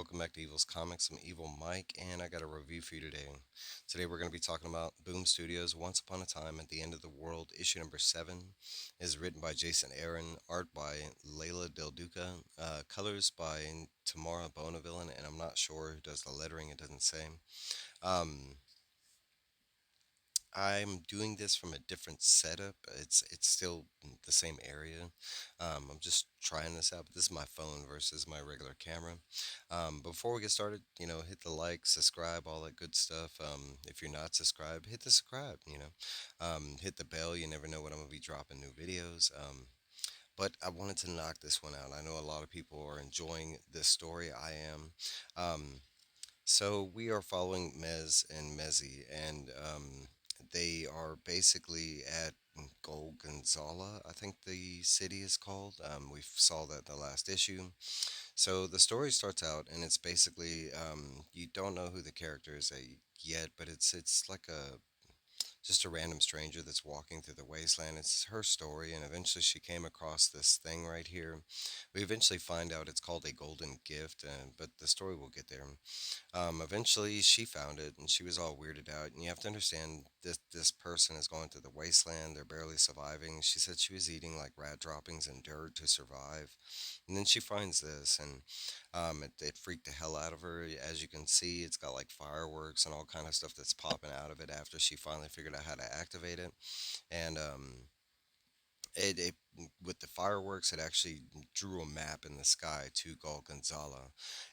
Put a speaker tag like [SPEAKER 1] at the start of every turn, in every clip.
[SPEAKER 1] welcome back to Evil's Comics. I'm Evil Mike, and I got a review for you today. Today we're going to be talking about Boom Studios' Once Upon a Time at the End of the World, issue number 7. Is written by Jason Aaron, art by Leila Del Duca, colors by Tamara Bonvillian, and I'm not sure who does the lettering, it doesn't say. Um, I'm doing this from a different setup. It's still the same area. I'm just trying this out, but this is my phone versus my regular camera. Before we get started, hit the like, subscribe, all that good stuff. If you're not subscribed, hit the subscribe. Hit the bell. You never know when I'm gonna be dropping new videos. But I wanted to knock this one out. I know a lot of people are enjoying this story. I am. So we are following Mez and Mezzy, and they are basically at Golgonzala, I think the city is called. We saw that in the last issue. So the story starts out, and it's basically you don't know who the character is yet, but it's like a just a random stranger that's walking through the wasteland. It's her story, and eventually she came across this thing right here. We eventually find out it's called a golden gift, but the story will get there. Eventually, she found it, and she was all weirded out. And you have to understand this person is going through the wasteland. They're barely surviving. She said she was eating like rat droppings and dirt to survive. And then she finds this, and it freaked the hell out of her. As you can see, it's got like fireworks and all kind of stuff that's popping out of it after she finally figured out how to activate it. And it with the fireworks, it actually drew a map in the sky to Golgonzala,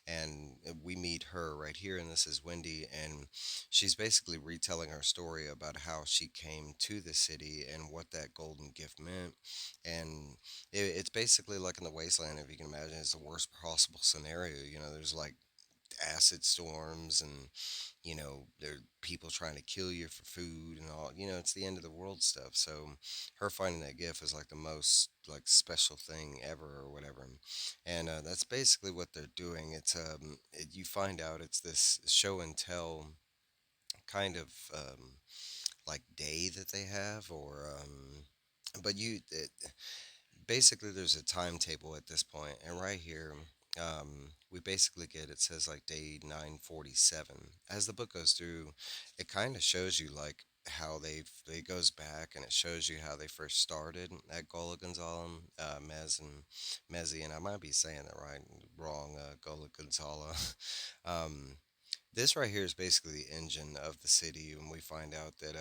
[SPEAKER 1] and we meet her right here, and this is Wendy, and she's basically retelling her story about how she came to the city and what that golden gift meant, and it's basically like in the wasteland, if you can imagine. It's the worst possible scenario. There's like acid storms, and there are people trying to kill you for food and all. It's the end of the world stuff. So her finding that gift is like the most like special thing ever or whatever. And that's basically what they're doing. You find out it's this show and tell kind of like day that they have, or but basically there's a timetable at this point, and right here we basically get, it says like day 947. As the book goes through, it kind of shows you like how it goes back, and it shows you how they first started at Gola Gonzala, Mez and Mezzi, and I might be saying that right, wrong, Gola Gonzala. um, this right here is basically the engine of the city, and we find out that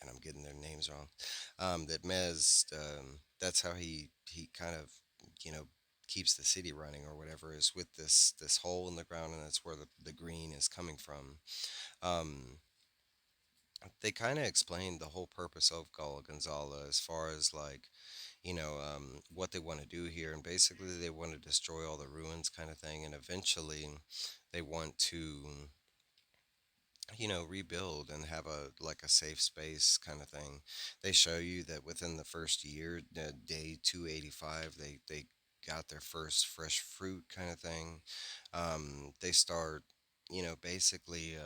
[SPEAKER 1] and I'm getting their names wrong. That Mez, that's how he kind of, you know, keeps the city running or whatever, is with this hole in the ground, and that's where the green is coming from. Um, they kind of explained the whole purpose of Gala Gonzala as far as like, what they want to do here, and basically they want to destroy all the ruins, kind of thing, and eventually they want to rebuild and have a like a safe space kind of thing. They show you that within the first year, day 285, they got their first fresh fruit kind of thing. They start, basically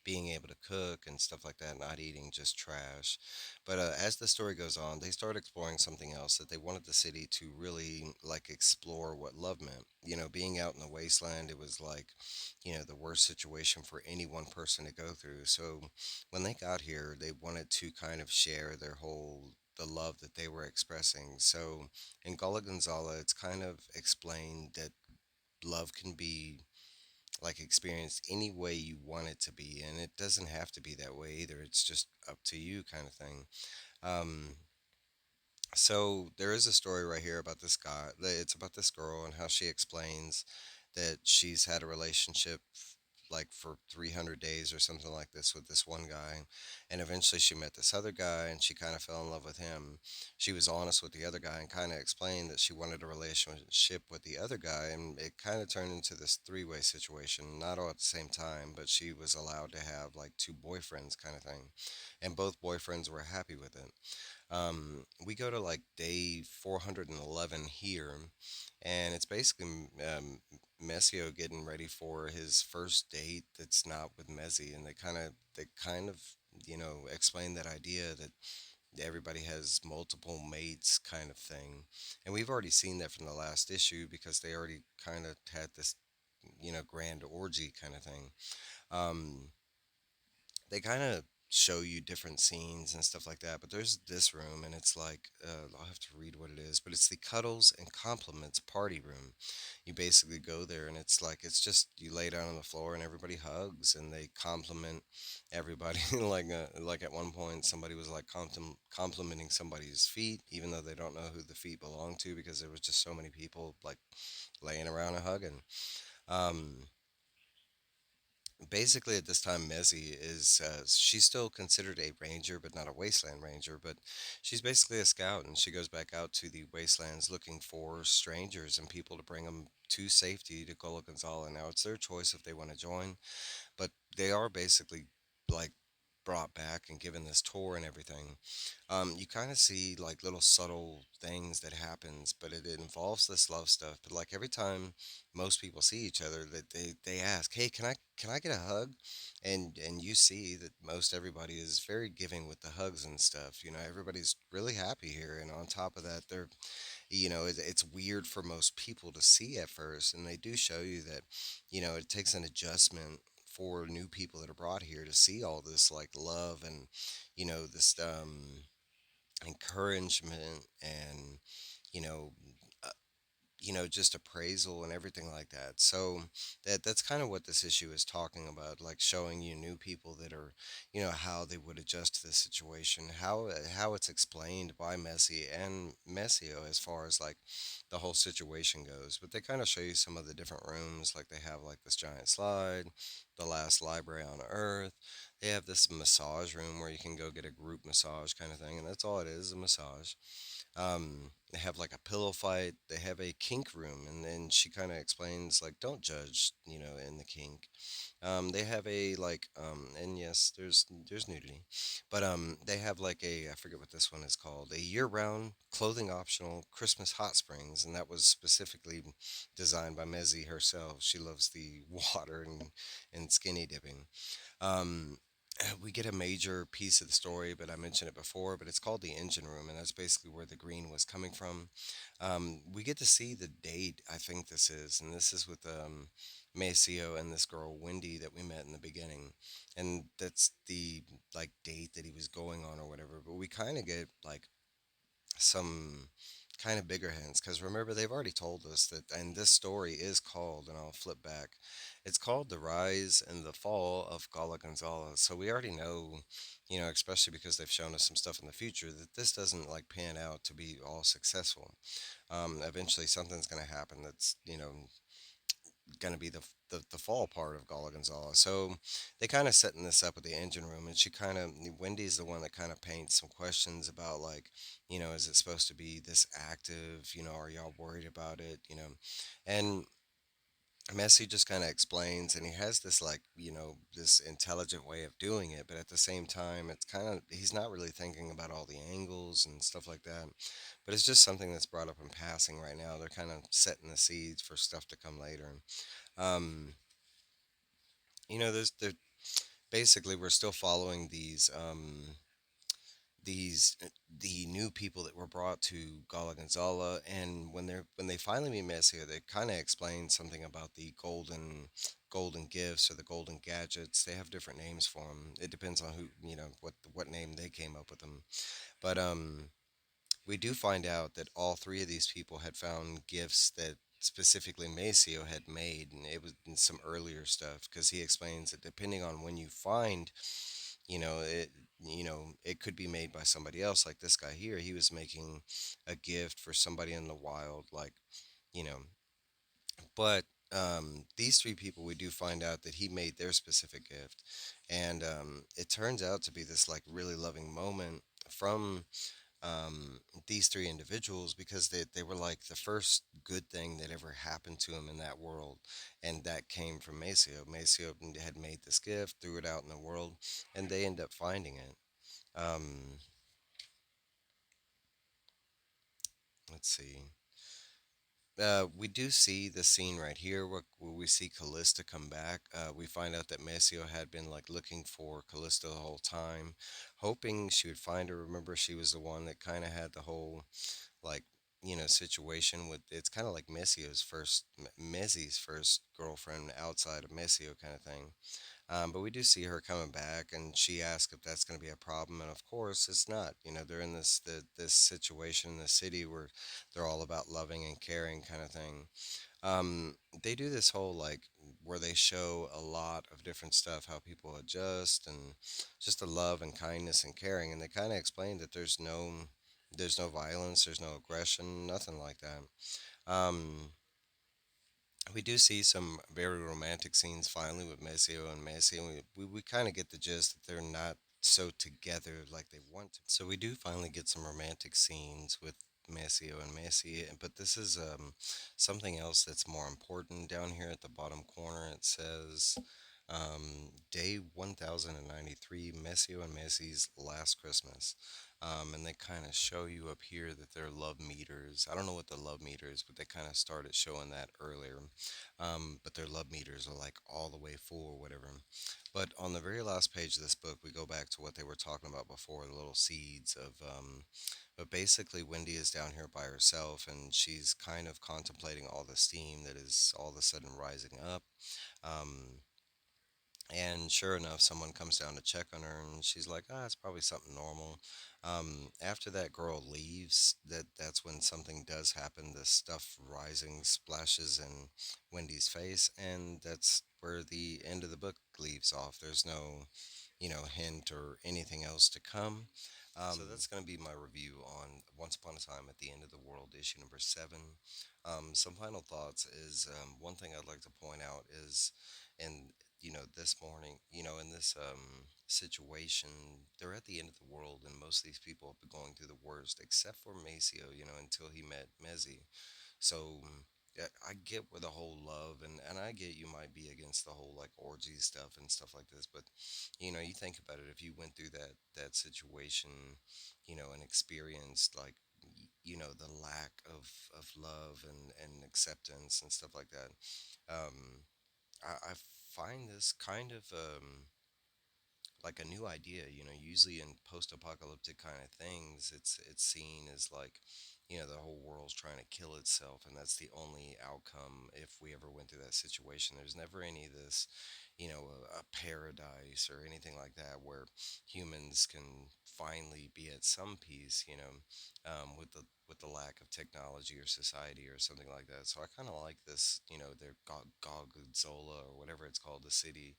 [SPEAKER 1] being able to cook and stuff like that, not eating just trash. But as the story goes on, they start exploring something else, that they wanted the city to really like explore what love meant. Being out in the wasteland, it was like, the worst situation for any one person to go through. So when they got here, they wanted to kind of share the love that they were expressing. So in Gala Gonzala, it's kind of explained that love can be like experienced any way you want it to be, and it doesn't have to be that way either. It's just up to you, kind of thing. Um, so there is a story right here about this guy. It's about this girl and how she explains that she's had a relationship like for 300 days or something like this with this one guy, and eventually she met this other guy, and she kind of fell in love with him. She was honest with the other guy and kind of explained that she wanted a relationship with the other guy, and it kind of turned into this three-way situation, not all at the same time, but she was allowed to have like two boyfriends kind of thing, and both boyfriends were happy with it. We go to like day 411 here, and it's basically Messio getting ready for his first date that's not with Mezzi, and they kind of explain that idea that everybody has multiple mates kind of thing. And we've already seen that from the last issue because they already kind of had this, grand orgy kind of thing. Um, they kind of show you different scenes and stuff like that. But there's this room, and it's like I'll have to read what it is, but it's the cuddles and compliments party room. You basically go there, and it's like it's just you lay down on the floor, and everybody hugs and they compliment everybody. Like at one point, somebody was like complimenting somebody's feet, even though they don't know who the feet belong to because there was just so many people like laying around and hugging. Um, Basically at this time Mezzy is she's still considered a ranger but not a wasteland ranger, but she's basically a scout and she goes back out to the wastelands looking for strangers and people to bring them to safety to Gullah Gonzala. Now it's their choice if they want to join, but they are basically like brought back and given this tour and everything. You kind of see like little subtle things that happens, but it involves this love stuff. But like every time most people see each other, that they ask, "Hey, can I get a hug?" And you see that most everybody is very giving with the hugs and stuff. Everybody's really happy here, and on top of that, it's weird for most people to see at first, and they do show you that, it takes an adjustment for new people that are brought here to see all this like love and this encouragement and you know uh, just appraisal and everything like that. So that's kind of what this issue is talking about, like showing you new people that are, how they would adjust to the situation, how it's explained by Messi and Messio as far as like the whole situation goes. But they kind of show you some of the different rooms, like they have like this giant slide, the last library on Earth. They have this massage room where you can go get a group massage kind of thing, and that's all it is, a massage. They have like a pillow fight. They have a kink room, and then she kind of explains like, don't judge, in the kink. They have a like, and yes, there's nudity, but they have like I forget what this one is called, a year-round clothing optional Christmas hot springs, and that was specifically designed by Mezzy herself. She loves the water and skinny dipping. Um, we get a major piece of the story, but I mentioned it before, but it's called the engine room, and that's basically where the green was coming from. We get to see the date, I think this is, and this is with Maceo and this girl Wendy that we met in the beginning, and that's the like date that he was going on or whatever. But we kind of get like some kind of bigger hints because remember they've already told us that, and this story is called, and I'll flip back, it's called The Rise and the Fall of Gala Gonzalez. So we already know, especially because they've shown us some stuff in the future, that this doesn't like pan out to be all successful. Eventually something's going to happen that's going to be the fall part of Gala Gonzalez. So they kind of setting this up with the engine room, and she kind of Wendy's the one that kind of paints some questions about like, is it supposed to be this active? Are y'all worried about it? And Messi just kind of explains, and he has this like, this intelligent way of doing it, but at the same time, it's kind of he's not really thinking about all the angles and stuff like that. But it's just something that's brought up in passing right now. They're kind of setting the seeds for stuff to come later. Um, there's there basically we're still following these the new people that were brought to Gala Gonzala, and when they finally meet Messier, they kind of explain something about the golden gifts or the golden gadgets. They have different names for them. It depends on who, what name they came up with them. But we do find out that all three of these people had found gifts that specifically Maceo had made, and it was in some earlier stuff because he explains that depending on when you find, it, it could be made by somebody else. Like this guy here, he was making a gift for somebody in the wild, like you know. But these three people, we do find out that he made their specific gift, and it turns out to be this like really loving moment from these three individuals because they were like the first good thing that ever happened to him in that world, and that came from Maceo. Maceo had made this gift, threw it out in the world, and they end up finding it. Um, let's see. We do see the scene right here where we see Callista come back. We find out that Maceo had been like looking for Callista the whole time, hoping she would find her. Remember, she was the one that kind of had the whole like situation with it's kind of like Messi's first girlfriend outside of Messio kind of thing. But we do see her coming back, and she asks if that's going to be a problem, and of course it's not. They're in this situation in the city where they're all about loving and caring kind of thing. They do this whole like where they show a lot of different stuff, how people adjust, and just the love and kindness and caring, and they kind of explain that there's no violence, there's no aggression, nothing like that. We do see some very romantic scenes finally with Maceo and Macy, and we kind of get the gist that they're not so together like they want to. So we do finally get some romantic scenes with Maceo and Macy, but this is something else that's more important down here at the bottom corner. It says day 1093, Maceo and Macy's last Christmas. And they kind of show you up here that their love meters. I don't know what the love meter is, but they kind of started showing that earlier. But their love meters are like all the way full or whatever. But on the very last page of this book, we go back to what they were talking about before, the little seeds of. But basically, Wendy is down here by herself, and she's kind of contemplating all the steam that is all of a sudden rising up. Um, and sure enough, someone comes down to check on her, and she's like, "Ah, it's probably something normal." After that girl leaves, that's when something does happen. The stuff rising splashes in Wendy's face, and that's where the end of the book leaves off. There's no, hint or anything else to come. So that's going to be my review on Once Upon a Time at the End of the World, issue number 7. Some final thoughts is one thing I'd like to point out is, and this morning, in this situation, they're at the end of the world, and most of these people have been going through the worst, except for Maceo, until he met Mezzi. So yeah, I get where the whole love and I get you might be against the whole like orgy stuff and stuff like this, but you think about it. If you went through that situation, and experienced like the lack of love and acceptance and stuff like that, I find this kind of like a new idea. Usually in post-apocalyptic kind of things, it's seen as like, the whole world's trying to kill itself, and that's the only outcome if we ever went through that situation. There's never any of this, a paradise or anything like that where humans can finally be at some peace, with the lack of technology or society or something like that. So I kind of like this, their Godzilla or whatever it's called, the city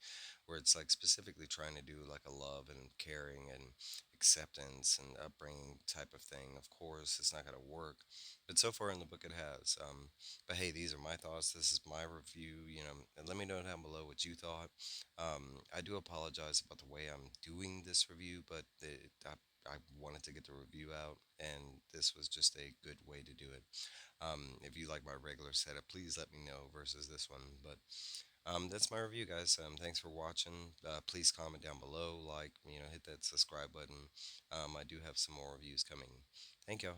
[SPEAKER 1] where it's like specifically trying to do like a love and caring and acceptance and upbringing type of thing. Of course, it's not going to work, but so far in the book it has. But hey, these are my thoughts. This is my review. And let me know down below what you thought. I do apologize about the way I'm doing this review, but I wanted to get the review out, and this was just a good way to do it. If you like my regular setup, please let me know versus this one. But that's my review, guys. Thanks for watching. Please comment down below, hit that subscribe button. I do have some more reviews coming. Thank you.